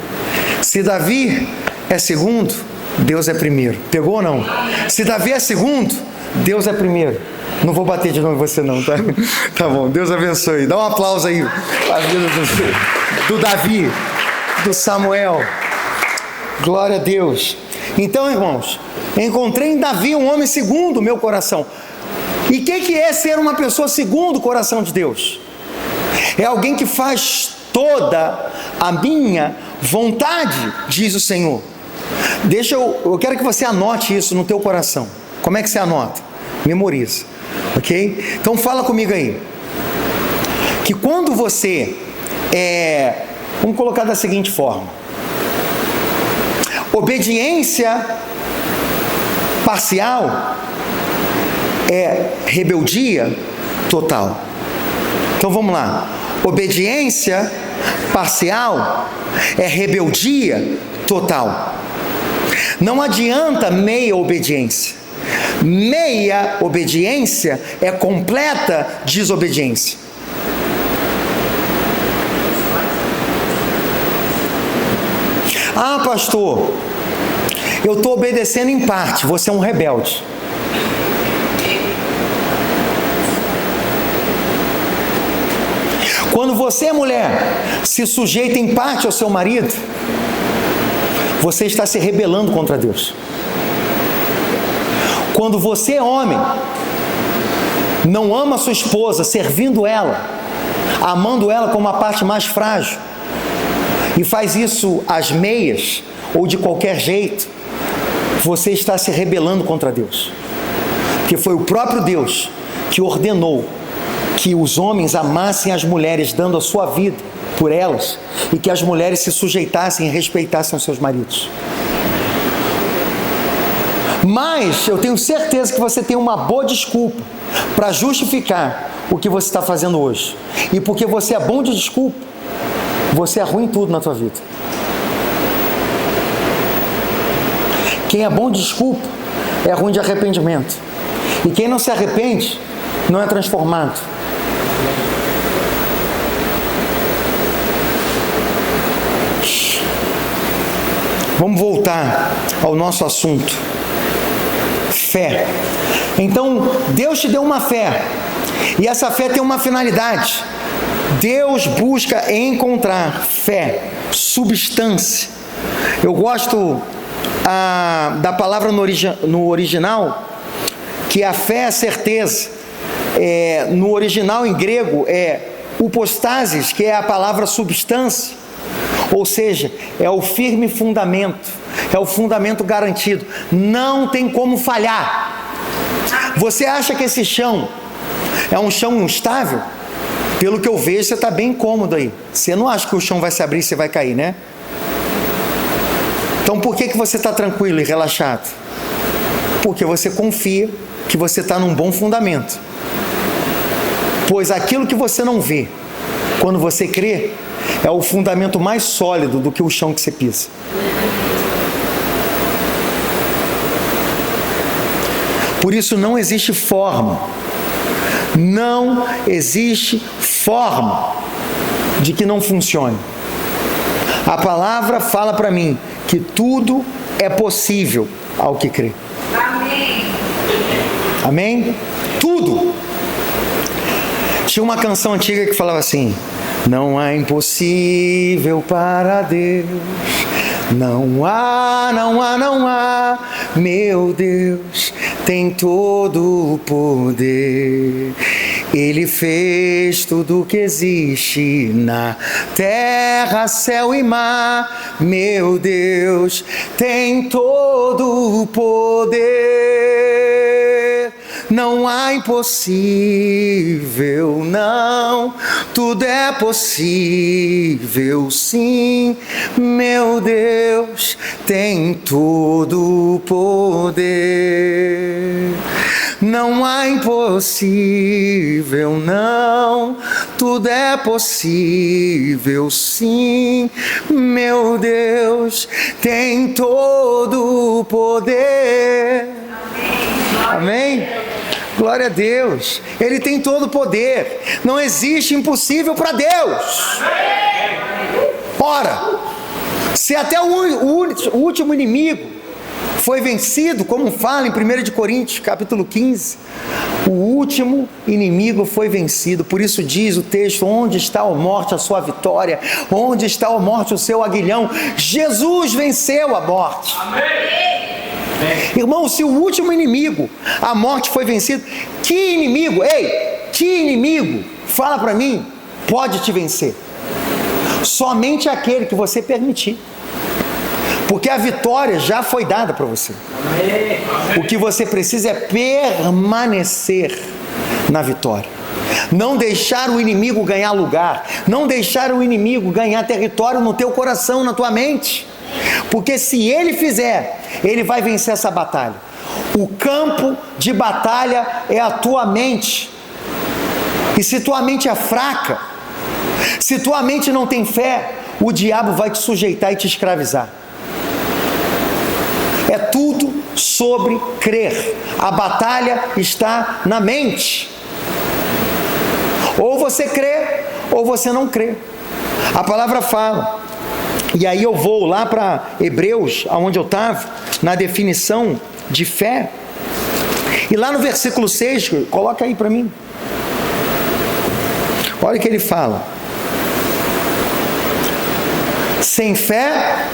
Se Davi é segundo, Deus é primeiro. Pegou ou não? Se Davi é segundo, Deus é primeiro. Não vou bater de novo em você não, tá? Tá bom, Deus abençoe. Dá um aplauso aí à vida do Davi, do Samuel. Glória a Deus. Então, irmãos, encontrei em Davi um homem segundo o meu coração. E o que é ser uma pessoa segundo o coração de Deus? É alguém que faz toda a minha vontade, diz o Senhor. Eu quero que você anote isso no teu coração. Como é que você anota? Memoriza, ok? Então fala comigo aí. Que quando você vamos colocar da seguinte forma: obediência parcial é rebeldia total. Então vamos lá. Obediência parcial é rebeldia total. Não adianta meia obediência. Meia obediência é completa desobediência. Ah, pastor, eu estou obedecendo em parte, você é um rebelde. Quando você, mulher, se sujeita em parte ao seu marido, você está se rebelando contra Deus. Quando você, homem, não ama a sua esposa, servindo ela, amando ela como a parte mais frágil, e faz isso às meias ou de qualquer jeito, você está se rebelando contra Deus. Porque foi o próprio Deus que ordenou que os homens amassem as mulheres, dando a sua vida por elas, e que as mulheres se sujeitassem e respeitassem os seus maridos. Mas eu tenho certeza que você tem uma boa desculpa para justificar o que você está fazendo hoje. E porque você é bom de desculpa, você é ruim em tudo na tua vida. Quem é bom de desculpa é ruim de arrependimento. E quem não se arrepende não é transformado. Vamos voltar ao nosso assunto. Fé. Então, Deus te deu uma fé. E essa fé tem uma finalidade. Deus busca encontrar fé, substância. Eu gosto da palavra no original, que a fé é a certeza. No original em grego é upostasis, que é a palavra substância. Ou seja, é o firme fundamento, é o fundamento garantido, não tem como falhar. Você acha que esse chão é um chão instável? Pelo que eu vejo, você está bem cômodo aí. Você não acha que o chão vai se abrir e você vai cair, né? Então por que você está tranquilo e relaxado? Porque você confia que você está num bom fundamento. Pois aquilo que você não vê, quando você crê, é o fundamento mais sólido do que o chão que você pisa. Por isso não existe forma de que não funcione. A palavra fala para mim que tudo é possível ao que crê. Amém. Amém? Tudo. Tinha uma canção antiga que falava assim: não há impossível para Deus, não há, meu Deus tem todo o poder. Ele fez tudo que existe na terra, céu e mar, meu Deus tem todo o poder. Não há impossível, não, tudo é possível, sim, meu Deus tem todo o poder. Não há impossível, não, tudo é possível, sim, meu Deus tem todo o poder. Amém? Glória a Deus. Ele tem todo o poder. Não existe impossível para Deus. Ora, se até o último inimigo foi vencido, como fala em 1 Coríntios, capítulo 15, o último inimigo foi vencido. Por isso diz o texto: onde está a morte, a sua vitória? Onde está a morte, o seu aguilhão? Jesus venceu a morte. Amém. Irmão, se o último inimigo, a morte, foi vencido, que inimigo, que inimigo, fala para mim, pode te vencer? Somente aquele que você permitir. Porque a vitória já foi dada para você. O que você precisa é permanecer na vitória. Não deixar o inimigo ganhar lugar. Não deixar o inimigo ganhar território no teu coração, na tua mente. Porque se ele fizer, ele vai vencer essa batalha. O campo de batalha é a tua mente. E se tua mente é fraca, se tua mente não tem fé, o diabo vai te sujeitar e te escravizar. É tudo sobre crer. A batalha está na mente. Ou você crê, ou você não crê. A palavra fala. E aí eu vou lá para Hebreus, aonde eu estava, na definição de fé. E lá no versículo 6, coloca aí para mim. Olha o que ele fala. Sem fé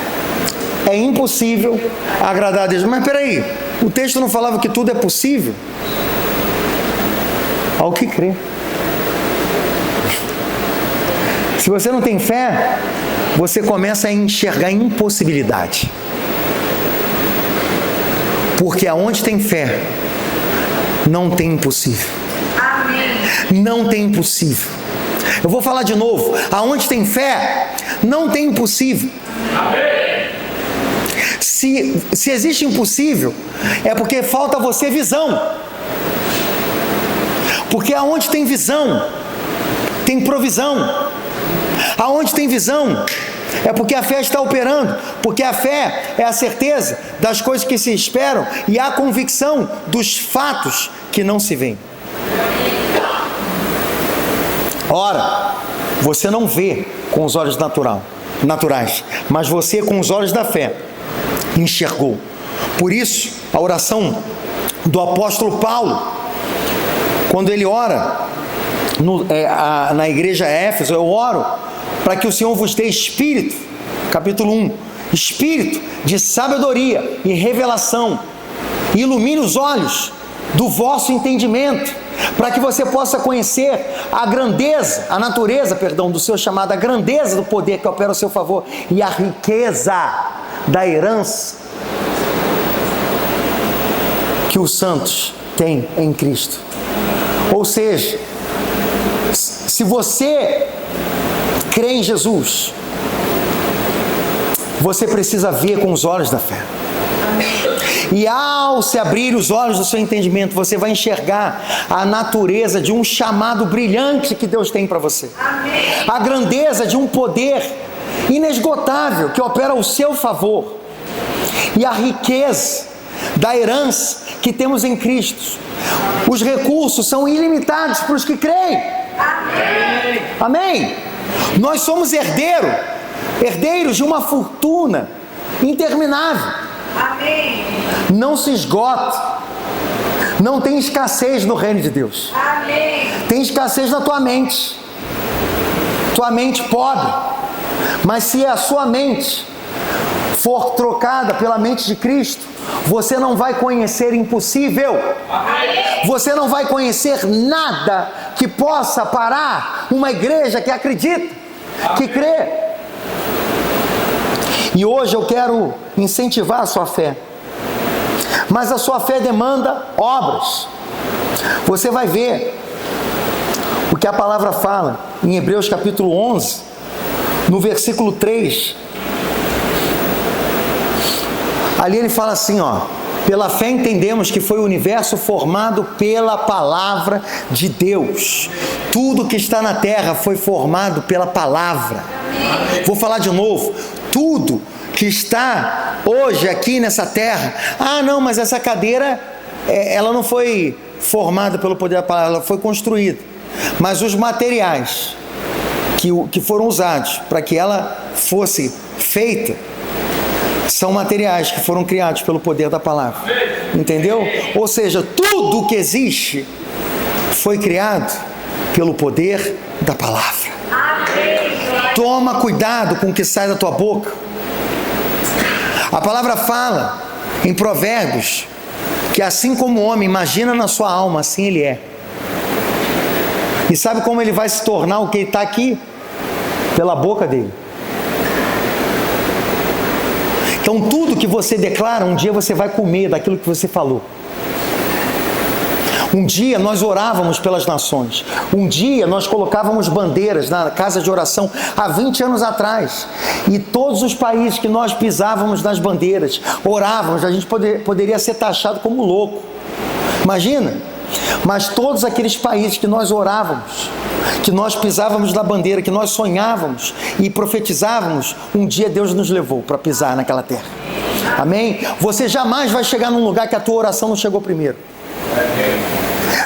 é impossível agradar a Deus. Mas peraí, o texto não falava que tudo é possível? Ao que crê. Se você não tem fé, você começa a enxergar impossibilidade. Porque aonde tem fé, não tem impossível. Amém. Não tem impossível. Eu vou falar de novo. Aonde tem fé, não tem impossível. Amém. Se existe impossível, é porque falta a você visão. Porque aonde tem visão, tem provisão. Aonde tem visão, é porque a fé está operando. Porque a fé é a certeza das coisas que se esperam e a convicção dos fatos que não se veem. Ora, você não vê com os olhos naturais, mas você com os olhos da fé enxergou. Por isso, a oração do apóstolo Paulo, quando ele ora na igreja Éfeso, eu oro para que o Senhor vos dê espírito, capítulo 1, espírito de sabedoria e revelação, e ilumine os olhos do vosso entendimento, para que você possa conhecer a grandeza, a natureza, do seu chamado, a grandeza do poder que opera ao seu favor, e a riqueza da herança que os santos têm em Cristo. Ou seja, se você crê em Jesus, você precisa ver com os olhos da fé. E ao se abrir os olhos do seu entendimento, você vai enxergar a natureza de um chamado brilhante que Deus tem para você. A grandeza de um poder inesgotável que opera ao seu favor. E a riqueza da herança que temos em Cristo. Os recursos são ilimitados para os que creem. Amém. Amém. Nós somos herdeiros de uma fortuna interminável. Amém. Não se esgota. Não tem escassez no reino de Deus. Amém. Tem escassez na tua mente. Tua mente pobre. Mas se a sua mente for trocada pela mente de Cristo, você não vai conhecer impossível. Amém. Você não vai conhecer nada que possa parar uma igreja que acredita, que crê. E hoje eu quero incentivar a sua fé. Mas a sua fé demanda obras. Você vai ver o que a palavra fala em Hebreus capítulo 11, no versículo 3. Ali ele fala assim, pela fé entendemos que foi o universo formado pela palavra de Deus. Tudo que está na terra foi formado pela palavra. Vou falar de novo. Tudo que está hoje aqui nessa terra. Não, mas essa cadeira, ela não foi formada pelo poder da palavra, ela foi construída. Mas os materiais que foram usados para que ela fosse feita, são materiais que foram criados pelo poder da palavra. Entendeu? Ou seja, tudo que existe foi criado pelo poder da palavra. Toma cuidado com o que sai da tua boca. A palavra fala em Provérbios que assim como o homem imagina na sua alma, assim ele é. E sabe como ele vai se tornar o que ele está aqui? Pela boca dele. Então tudo que você declara, um dia você vai comer daquilo que você falou. Um dia nós orávamos pelas nações. Um dia nós colocávamos bandeiras na casa de oração há 20 anos atrás. E todos os países que nós pisávamos nas bandeiras, orávamos, a gente poderia ser taxado como louco. Imagina? Mas todos aqueles países que nós orávamos, que nós pisávamos na bandeira, que nós sonhávamos e profetizávamos, um dia Deus nos levou para pisar naquela terra. Amém? Você jamais vai chegar num lugar que a tua oração não chegou primeiro.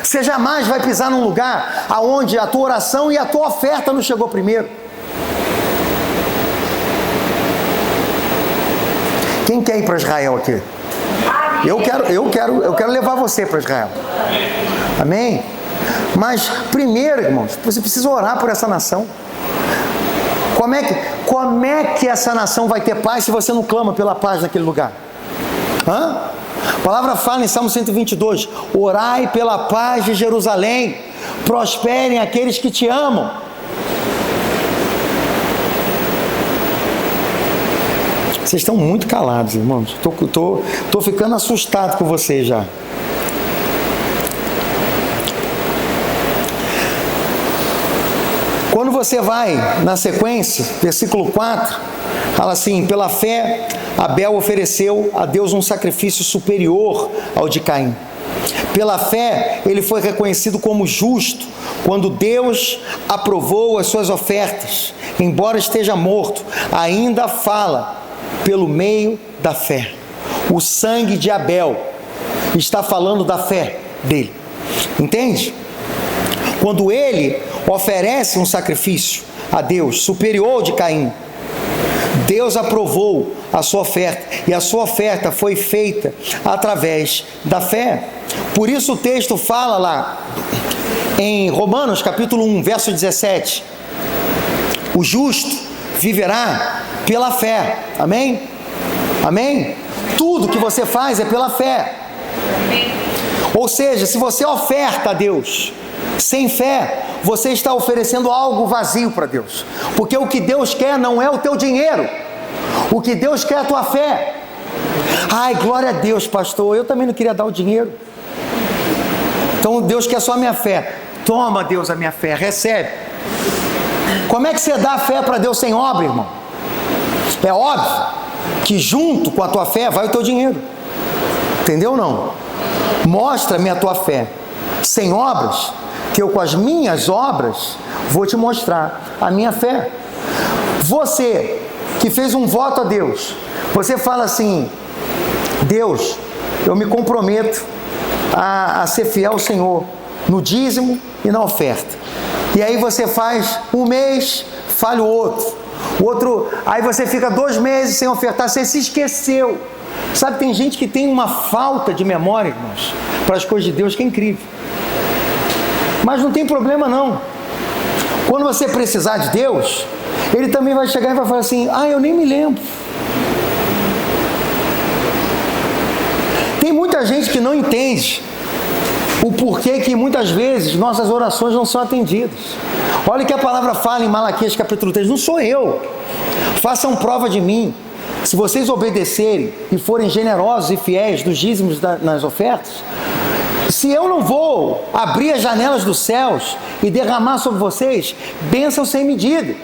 Você jamais vai pisar num lugar aonde a tua oração e a tua oferta não chegou primeiro. Quem quer ir para Israel aqui? Eu quero levar você para Israel. Amém? Mas primeiro, irmãos, você precisa orar por essa nação. Como é que essa nação vai ter paz se você não clama pela paz naquele lugar? A palavra fala em Salmo 122, orai pela paz de Jerusalém, prosperem aqueles que te amam. Vocês estão muito calados, irmãos. Estou ficando assustado com vocês já. Quando você vai na sequência, versículo 4, fala assim: pela fé, Abel ofereceu a Deus um sacrifício superior ao de Caim. Pela fé, ele foi reconhecido como justo quando Deus aprovou as suas ofertas. Embora esteja morto, ainda fala pelo meio da fé. O sangue de Abel está falando da fé dele. Entende? Quando ele oferece um sacrifício a Deus superior ao de Caim, Deus aprovou a sua oferta, e a sua oferta foi feita através da fé. Por isso o texto fala lá em Romanos capítulo 1, verso 17, o justo viverá pela fé. Amém? Amém? Tudo que você faz é pela fé. Ou seja, se você oferta a Deus sem fé, você está oferecendo algo vazio para Deus, porque o que Deus quer não é o teu dinheiro, o que Deus quer é a tua fé. Ai, glória a Deus, pastor, eu também não queria dar o dinheiro, então Deus quer só a minha fé. Toma, Deus, a minha fé, recebe. Como é que você dá a fé para Deus sem obra, irmão? É óbvio que junto com a tua fé vai o teu dinheiro, entendeu ou não? Mostra-me a tua fé sem obras, que eu com as minhas obras vou te mostrar a minha fé. Você que fez um voto a Deus, você fala assim: Deus, eu me comprometo a ser fiel ao Senhor no dízimo e na oferta. E aí você faz um mês, falha o outro, aí você fica 2 meses sem ofertar, você se esqueceu. Sabe, tem gente que tem uma falta de memória, irmãos, para as coisas de Deus, que é incrível. Mas não tem problema não. Quando você precisar de Deus, Ele também vai chegar e vai falar assim: ah, eu nem me lembro. Tem muita gente que não entende o porquê que muitas vezes nossas orações não são atendidas. Olha o que a palavra fala em Malaquias capítulo 3, não sou eu. Façam prova de mim. Se vocês obedecerem e forem generosos e fiéis dos dízimos nas ofertas, se eu não vou abrir as janelas dos céus e derramar sobre vocês bênçãos sem medida.